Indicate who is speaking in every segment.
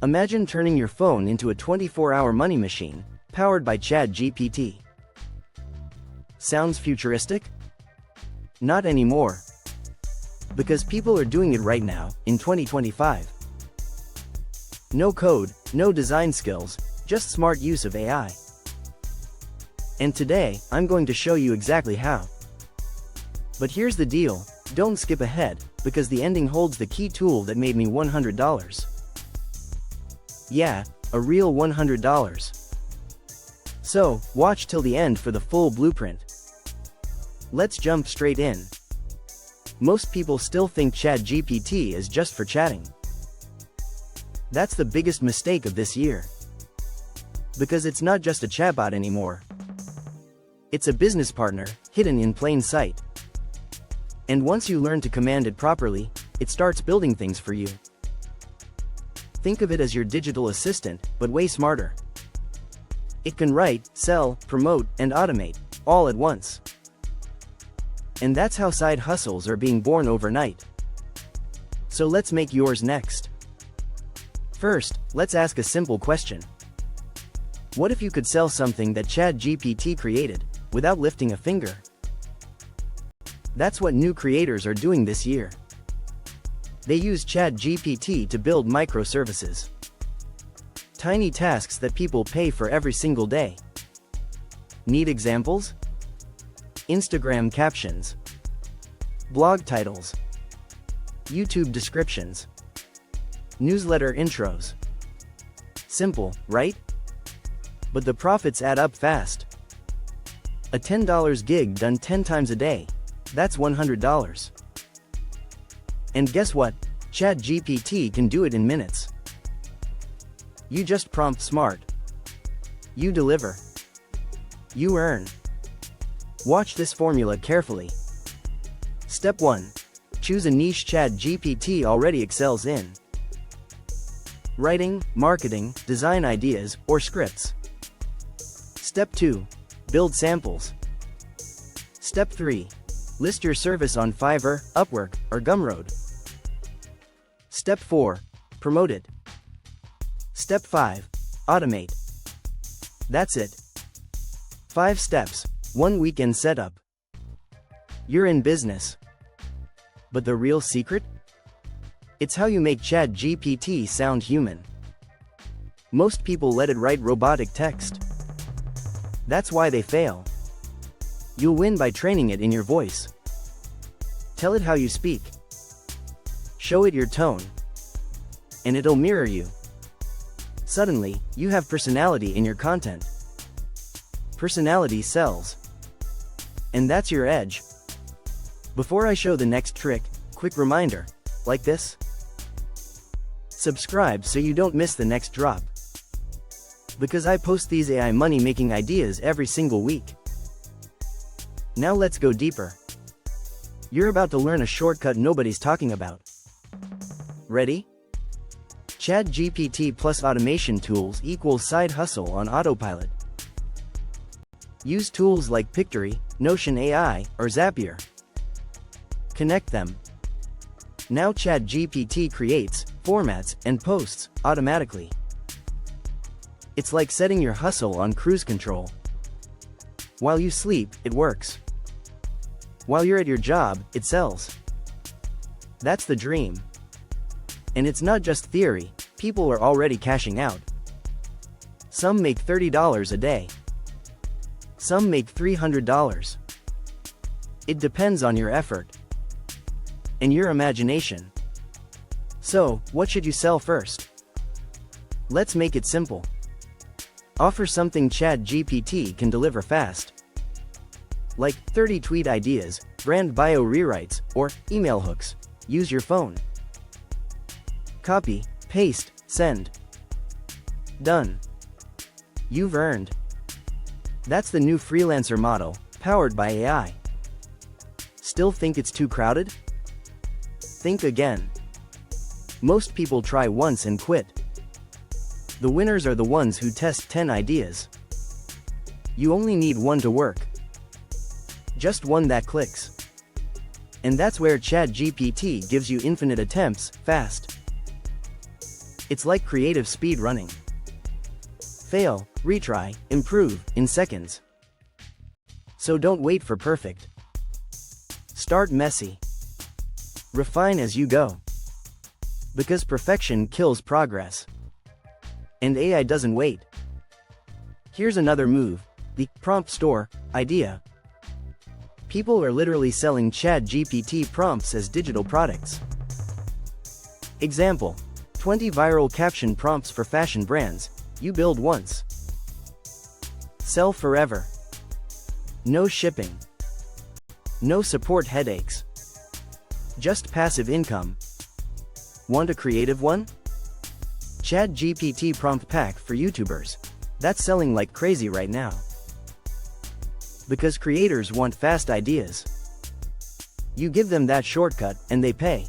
Speaker 1: Imagine turning your phone into a 24-hour money machine, powered by ChatGPT. Sounds futuristic? Not anymore. Because people are doing it right now, in 2025. No code, no design skills, just smart use of AI. And today, I'm going to show you exactly how. But here's the deal, don't skip ahead, because the ending holds the key tool that made me $100. Yeah, a real $100. So, watch till the end for the full blueprint. Let's jump straight in. Most people still think ChatGPT is just for chatting. That's the biggest mistake of this year. Because it's not just a chatbot anymore. It's a business partner, hidden in plain sight. And once you learn to command it properly, it starts building things for you. Think of it as your digital assistant, but way smarter. It can write, sell, promote, and automate, all at once. And that's how side hustles are being born overnight. So let's make yours next. First, let's ask a simple question. What if you could sell something that ChatGPT created, without lifting a finger? That's what new creators are doing this year. They use ChatGPT to build microservices. Tiny tasks that people pay for every single day. Need examples? Instagram captions, blog titles, YouTube descriptions, newsletter intros. Simple, right? But the profits add up fast. A $10 gig done 10 times a day, that's $100. And guess what? ChatGPT can do it in minutes. You just prompt smart. You deliver. You earn. Watch this formula carefully. Step 1. Choose a niche ChatGPT already excels in. Writing, marketing, design ideas, or scripts. Step 2. Build samples. Step 3. List your service on Fiverr, Upwork, or Gumroad. Step 4. Promote it. Step 5. Automate. That's it. 5 steps. 1 weekend setup. You're in business. But the real secret? It's how you make ChatGPT sound human. Most people let it write robotic text. That's why they fail. You'll win by training it in your voice. Tell it how you speak. Show it your tone. And it'll mirror you. Suddenly, you have personality in your content. Personality sells. And that's your edge. Before I show the next trick, quick reminder, like this. Subscribe so you don't miss the next drop. Because I post these AI money-making ideas every single week. Now let's go deeper. You're about to learn a shortcut nobody's talking about. Ready? ChatGPT plus automation tools equals side hustle on autopilot. Use tools like Pictory, Notion AI, or Zapier. Connect them. Now ChatGPT creates, formats, and posts automatically. It's like setting your hustle on cruise control. While you sleep, it works. While you're at your job, it sells. That's the dream. And it's not just theory, people are already cashing out. Some make $30 a day. Some make $300. It depends on your effort. And your imagination. So, what should you sell first? Let's make it simple. Offer something ChatGPT can deliver fast. Like 30 tweet ideas, brand bio rewrites, or email hooks. Use your phone. Copy, paste, send. Done. You've earned. That's the new freelancer model, powered by AI. Still think it's too crowded? Think again. Most people try once and quit. The winners are the ones who test 10 ideas. You only need one to work. Just one that clicks. And that's where ChatGPT gives you infinite attempts, fast. It's like creative speed running. Fail, retry, improve, in seconds. So don't wait for perfect. Start messy. Refine as you go. Because perfection kills progress. And AI doesn't wait. Here's another move, the prompt store idea. People are literally selling ChatGPT prompts as digital products. Example: 20 viral caption prompts for fashion brands. You build once, sell forever. No shipping. No support headaches. Just passive income. Want a creative one? ChatGPT prompt pack for YouTubers. That's selling like crazy right now. Because creators want fast ideas. You give them that shortcut, and they pay.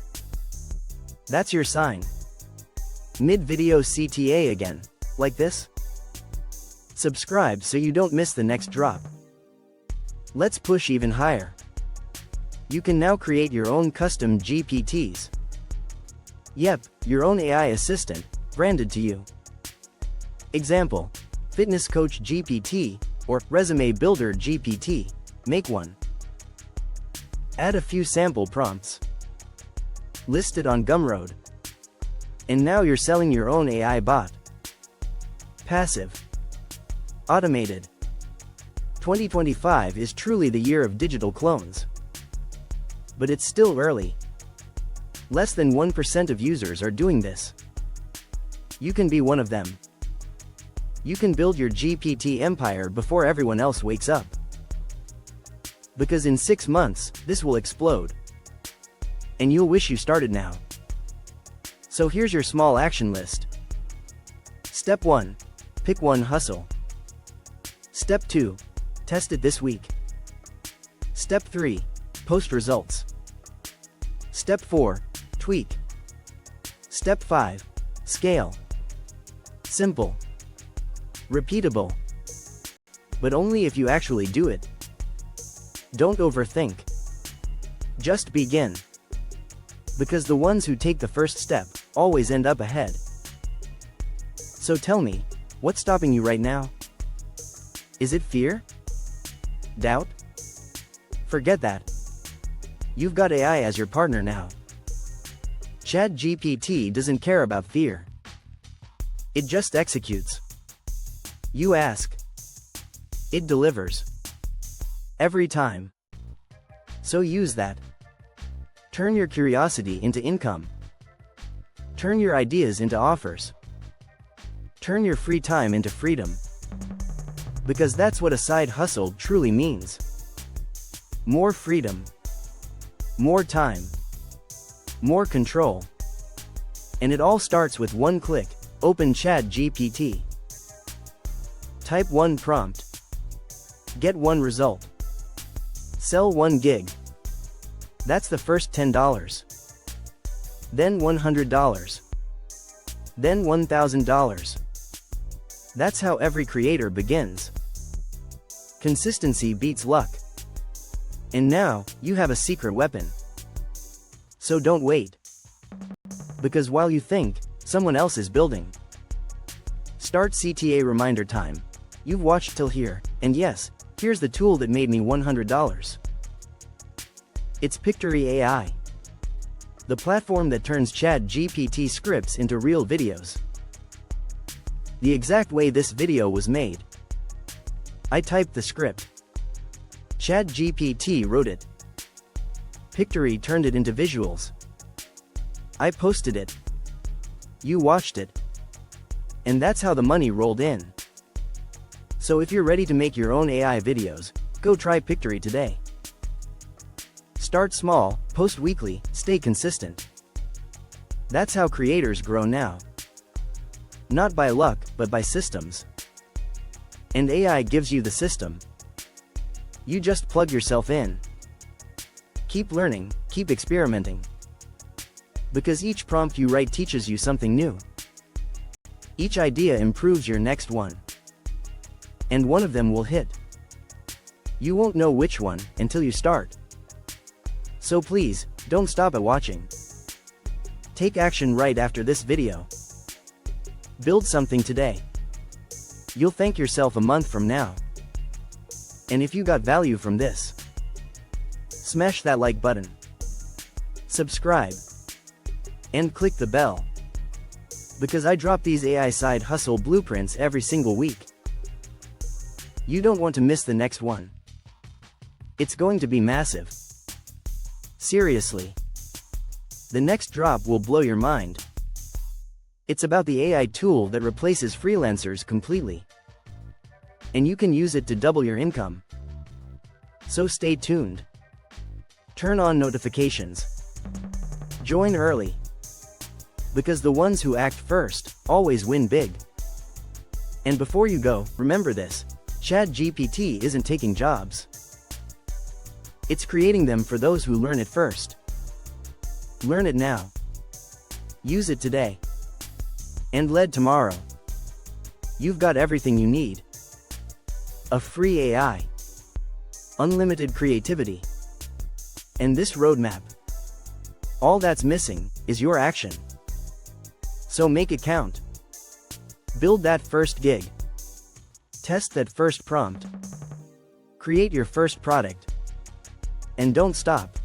Speaker 1: That's your sign. Mid-video CTA again. Like this? Subscribe so you don't miss the next drop. Let's push even higher. You can now create your own custom GPTs. Yep, your own AI assistant, branded to you. Example: Fitness Coach GPT, or Resume Builder GPT. Make one. Add a few sample prompts. List it on Gumroad. And now you're selling your own AI bot. Passive. Automated. 2025 is truly the year of digital clones. But it's still early. Less than 1% of users are doing this. You can be one of them. You can build your GPT empire before everyone else wakes up. Because in 6 months, this will explode. And you'll wish you started now. So here's your small action list. Step 1. Pick one hustle. Step 2. Test it this week. Step 3. Post results. Step 4. Tweak. Step 5. Scale. Simple. Repeatable. But only if you actually do it. Don't overthink. Just begin. Because the ones who take the first step always end up ahead. So tell me, what's stopping you right now? Is it fear? Doubt? Forget that. You've got AI as your partner now. ChatGPT doesn't care about fear. It just executes. You ask. It delivers. Every time. So use that. Turn your curiosity into income. Turn your ideas into offers. Turn your free time into freedom. Because that's what a side hustle truly means. More freedom. More time. More control. And it all starts with one click. Open ChatGPT. Type one prompt. Get one result. Sell 1 gig. That's the first $10. Then $100. Then $1,000. That's how every creator begins. Consistency beats luck. And now, you have a secret weapon. So don't wait. Because while you think, someone else is building. Start CTA reminder time. You've watched till here, and yes, here's the tool that made me $100. It's Pictory AI. The platform that turns ChatGPT scripts into real videos. The exact way this video was made. I typed the script. ChatGPT wrote it. Pictory turned it into visuals. I posted it. You watched it. And that's how the money rolled in. So if you're ready to make your own AI videos, go try Pictory today. Start small, post weekly, stay consistent. That's how creators grow now. Not by luck, but by systems. And AI gives you the system. You just plug yourself in. Keep learning, keep experimenting. Because each prompt you write teaches you something new. Each idea improves your next one. And one of them will hit. You won't know which one until you start. So please, don't stop at watching. Take action right after this video. Build something today. You'll thank yourself a month from now. And if you got value from this, smash that like button, subscribe, and click the bell. Because I drop these AI side hustle blueprints every single week. You don't want to miss the next one. It's going to be massive. Seriously. The next drop will blow your mind. It's about the AI tool that replaces freelancers completely. And you can use it to double your income. So stay tuned. Turn on notifications. Join early. Because the ones who act first always win big. And before you go, remember this: ChatGPT isn't taking jobs. It's creating them for those who learn it first. Learn it now. Use it today. And lead tomorrow. You've got everything you need. A free AI. Unlimited creativity. And this roadmap. All that's missing is your action. So make it count. Build that first gig. Test that first prompt. Create your first product. And don't stop.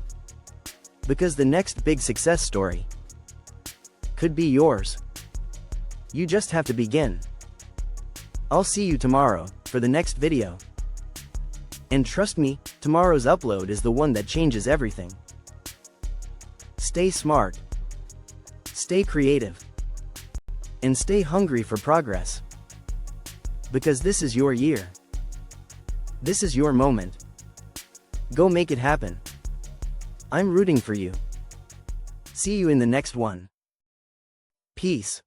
Speaker 1: Because the next big success story could be yours. You just have to begin. I'll see you tomorrow for the next video. And trust me, tomorrow's upload is the one that changes everything. Stay smart. Stay creative. And stay hungry for progress. Because this is your year. This is your moment. Go make it happen. I'm rooting for you. See you in the next one. Peace.